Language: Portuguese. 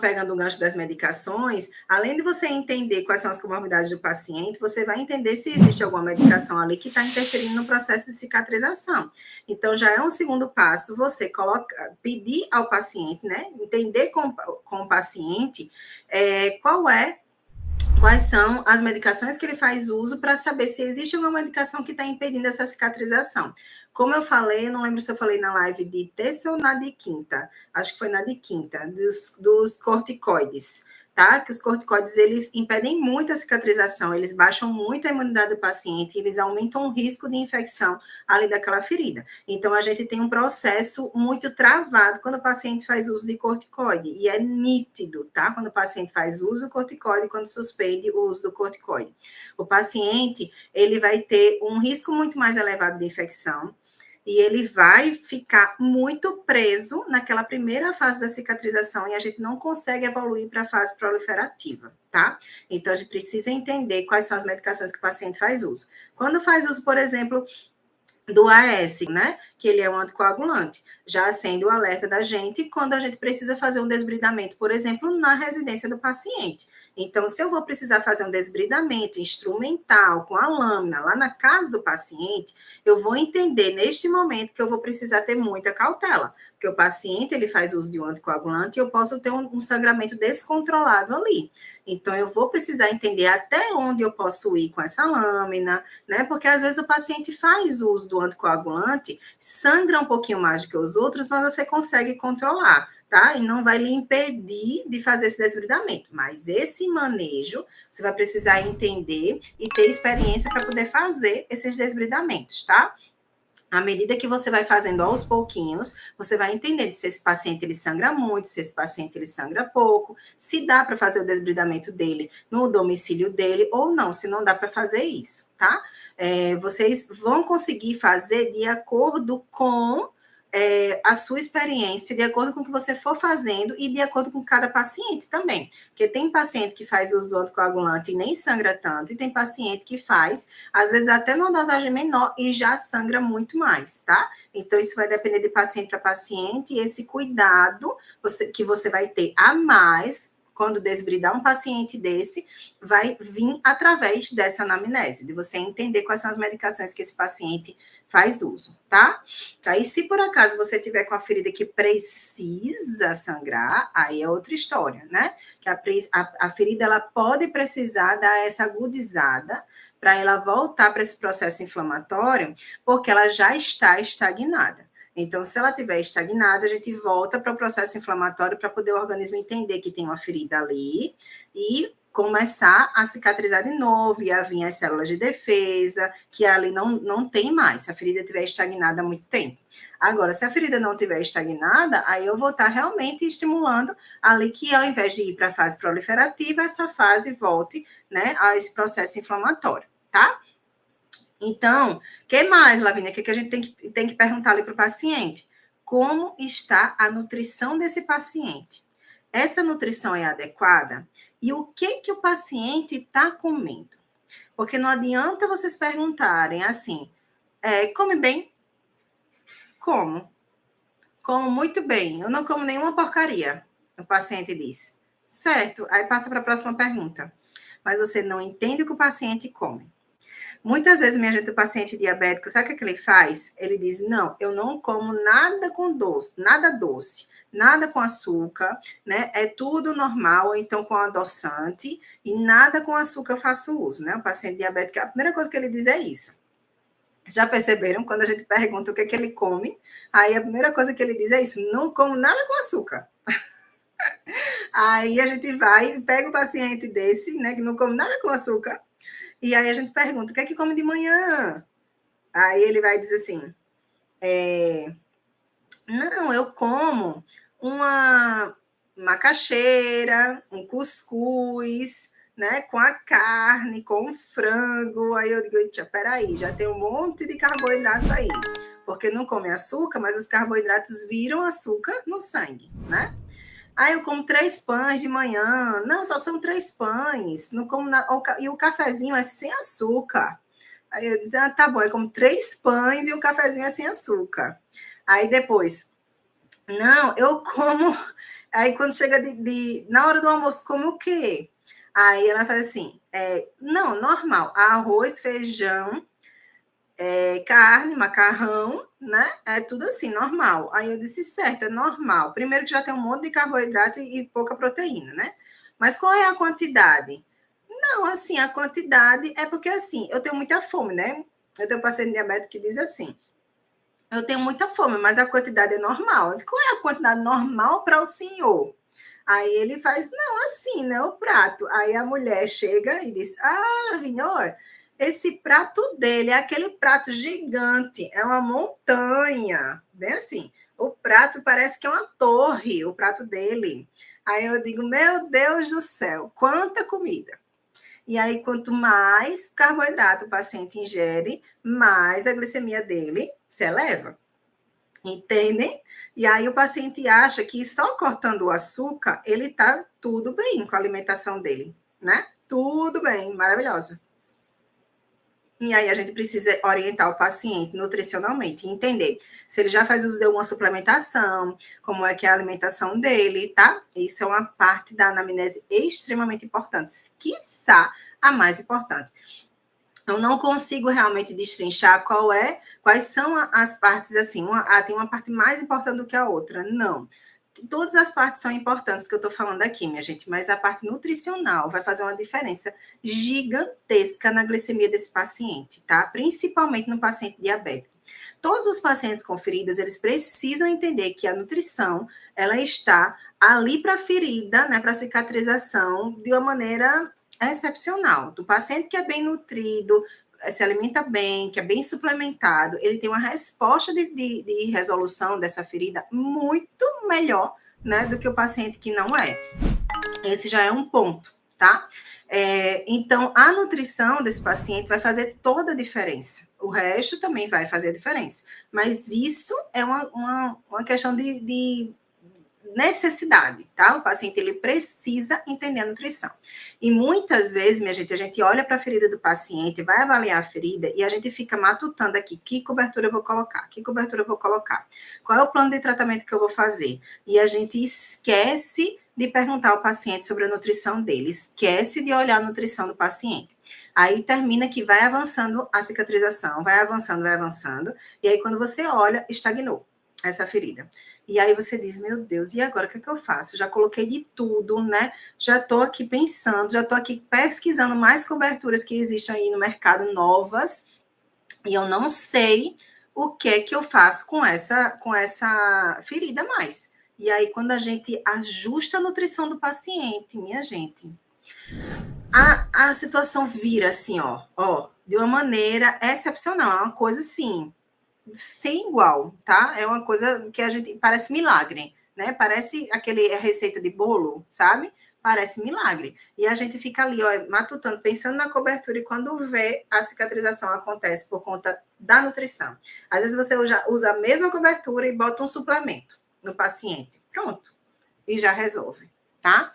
pegando o gancho das medicações, além de você entender quais são as comorbidades do paciente, você vai entender se existe alguma medicação ali que está interferindo no processo de cicatrização. Então, já é um segundo passo você pedir ao paciente, né, entender com o paciente quais são as medicações que ele faz uso para saber se existe alguma medicação que está impedindo essa cicatrização. Como eu falei, não lembro se eu falei na live de terça ou na de quinta, acho que foi na de quinta, dos corticoides, tá? Que os corticoides, eles impedem muito a cicatrização, eles baixam muito a imunidade do paciente, eles aumentam o risco de infecção ali daquela ferida. Então, a gente tem um processo muito travado quando o paciente faz uso de corticoide, e é nítido, tá? Quando o paciente faz uso do corticoide, quando suspende o uso do corticoide. O paciente, ele vai ter um risco muito mais elevado de infecção, e ele vai ficar muito preso naquela primeira fase da cicatrização e a gente não consegue evoluir para a fase proliferativa, tá? Então, a gente precisa entender quais são as medicações que o paciente faz uso. Quando faz uso, por exemplo, do AS, né? Que ele é um anticoagulante, já acende o alerta da gente quando a gente precisa fazer um desbridamento, por exemplo, na residência do paciente. Então, se eu vou precisar fazer um desbridamento instrumental com a lâmina lá na casa do paciente, eu vou entender neste momento que eu vou precisar ter muita cautela, porque o paciente ele faz uso de um anticoagulante e eu posso ter um sangramento descontrolado ali. Então, eu vou precisar entender até onde eu posso ir com essa lâmina, né? Porque às vezes o paciente faz uso do anticoagulante, sangra um pouquinho mais do que os outros, mas você consegue controlar, tá? E não vai lhe impedir de fazer esse desbridamento. Mas esse manejo, você vai precisar entender e ter experiência para poder fazer esses desbridamentos, tá? À medida que você vai fazendo aos pouquinhos, você vai entendendo se esse paciente ele sangra muito, se esse paciente ele sangra pouco, se dá para fazer o desbridamento dele no domicílio dele ou não, se não dá para fazer isso, tá? Vocês vão conseguir fazer de acordo com a sua experiência, de acordo com o que você for fazendo e de acordo com cada paciente também. Porque tem paciente que faz uso do anticoagulante e nem sangra tanto, e tem paciente que faz, às vezes até numa dosagem menor e já sangra muito mais, tá? Então, isso vai depender de paciente para paciente, e esse cuidado que você vai ter a mais quando desbridar um paciente desse, vai vir através dessa anamnese, de você entender quais são as medicações que esse paciente faz uso, tá? Aí, se por acaso você tiver com a ferida que precisa sangrar, aí é outra história, né? Que a ferida, ela pode precisar dar essa agudizada para ela voltar para esse processo inflamatório, porque ela já está estagnada. Então, se ela estiver estagnada, a gente volta para o processo inflamatório para poder o organismo entender que tem uma ferida ali e começar a cicatrizar de novo e a vir as células de defesa, que ali não tem mais, se a ferida estiver estagnada há muito tempo. Agora, se a ferida não estiver estagnada, aí eu vou estar realmente estimulando ali que, ao invés de ir para a fase proliferativa, essa fase volte, né, a esse processo inflamatório, tá? Então, o que mais, Lavínia? O que a gente tem que perguntar ali para o paciente? Como está a nutrição desse paciente? Essa nutrição é adequada? E o que o paciente está comendo? Porque não adianta vocês perguntarem assim, come bem? Como? Como muito bem. Eu não como nenhuma porcaria, o paciente diz. Certo, aí passa para a próxima pergunta. Mas você não entende o que o paciente come. Muitas vezes, minha gente, o paciente diabético, sabe o que ele faz? Ele diz, não, eu não como nada com doce, nada com açúcar, né? É tudo normal, ou então com adoçante, e nada com açúcar eu faço uso, né? O paciente diabético, a primeira coisa que ele diz é isso. Já perceberam? Quando a gente pergunta o que ele come, aí a primeira coisa que ele diz é isso, não como nada com açúcar. Aí a gente vai e pega o paciente desse, né, que não come nada com açúcar, e aí a gente pergunta, o que é que come de manhã? Aí ele vai dizer assim, não, eu como uma macaxeira, um cuscuz, né, com a carne, com o frango. Aí eu digo, tia, peraí, já tem um monte de carboidrato aí, porque não come açúcar, mas os carboidratos viram açúcar no sangue, né? Aí eu como 3 pães de manhã. Não, só são 3 pães. Não como e o cafezinho é sem açúcar. Aí eu disse, tá bom, eu como 3 pães e o cafezinho é sem açúcar. Aí depois, não, eu como Aí quando chega na hora do almoço, come o quê? Aí ela faz assim, não, normal, arroz, feijão, carne, macarrão, né? É tudo assim, normal. Aí eu disse, certo, é normal. Primeiro que já tem um monte de carboidrato e pouca proteína, né? Mas qual é a quantidade? Não, assim, a quantidade é porque, assim, eu tenho muita fome, né? Eu tenho um paciente diabético que diz assim, eu tenho muita fome, mas a quantidade é normal. Eu disse, qual é a quantidade normal para o senhor? Aí ele faz, não, assim, né, o prato. Aí a mulher chega e diz, senhor, esse prato dele é aquele prato gigante, é uma montanha, bem assim. O prato parece que é uma torre, o prato dele. Aí eu digo, meu Deus do céu, quanta comida. E aí, quanto mais carboidrato o paciente ingere, mais a glicemia dele se eleva. Entendem? E aí o paciente acha que só cortando o açúcar, ele tá tudo bem com a alimentação dele, né? Tudo bem, maravilhosa. E aí a gente precisa orientar o paciente nutricionalmente, entender se ele já faz uso de alguma suplementação, como é que é a alimentação dele, tá? Isso é uma parte da anamnese extremamente importante, quiçá a mais importante. Eu não consigo realmente destrinchar quais são as partes assim, tem uma parte mais importante do que a outra. Não. Todas as partes são importantes que eu estou falando aqui, minha gente, mas a parte nutricional vai fazer uma diferença gigantesca na glicemia desse paciente, tá? Principalmente no paciente diabético. Todos os pacientes com feridas, eles precisam entender que a nutrição, ela está ali para a ferida, né, para a cicatrização, de uma maneira excepcional. Do paciente que é bem nutrido, se alimenta bem, que é bem suplementado, ele tem uma resposta de resolução dessa ferida muito melhor, né, do que o paciente que não é. Esse já é um ponto, tá? Então, a nutrição desse paciente vai fazer toda a diferença. O resto também vai fazer diferença. Mas isso é uma questão de necessidade, tá? O paciente, ele precisa entender a nutrição. E muitas vezes, minha gente, a gente olha para a ferida do paciente, vai avaliar a ferida e a gente fica matutando aqui, que cobertura eu vou colocar, que cobertura eu vou colocar, qual é o plano de tratamento que eu vou fazer. E a gente esquece de perguntar ao paciente sobre a nutrição dele, esquece de olhar a nutrição do paciente. Aí termina que vai avançando a cicatrização, vai avançando, e aí quando você olha, estagnou essa ferida. E aí você diz, meu Deus, e agora o que é que eu faço? Já coloquei de tudo, né? Já estou aqui pensando, já estou aqui pesquisando mais coberturas que existem aí no mercado, novas, e eu não sei o que é que eu faço com essa ferida mais. E aí, quando a gente ajusta a nutrição do paciente, minha gente, a situação vira assim, ó, de uma maneira excepcional, é uma coisa assim, sem igual, tá? É uma coisa que a gente parece milagre, né? Parece aquele receita de bolo, sabe? Parece milagre. E a gente fica ali, ó, matutando, pensando na cobertura e quando vê a cicatrização acontece por conta da nutrição. Às vezes você usa a mesma cobertura e bota um suplemento no paciente. Pronto. E já resolve, tá?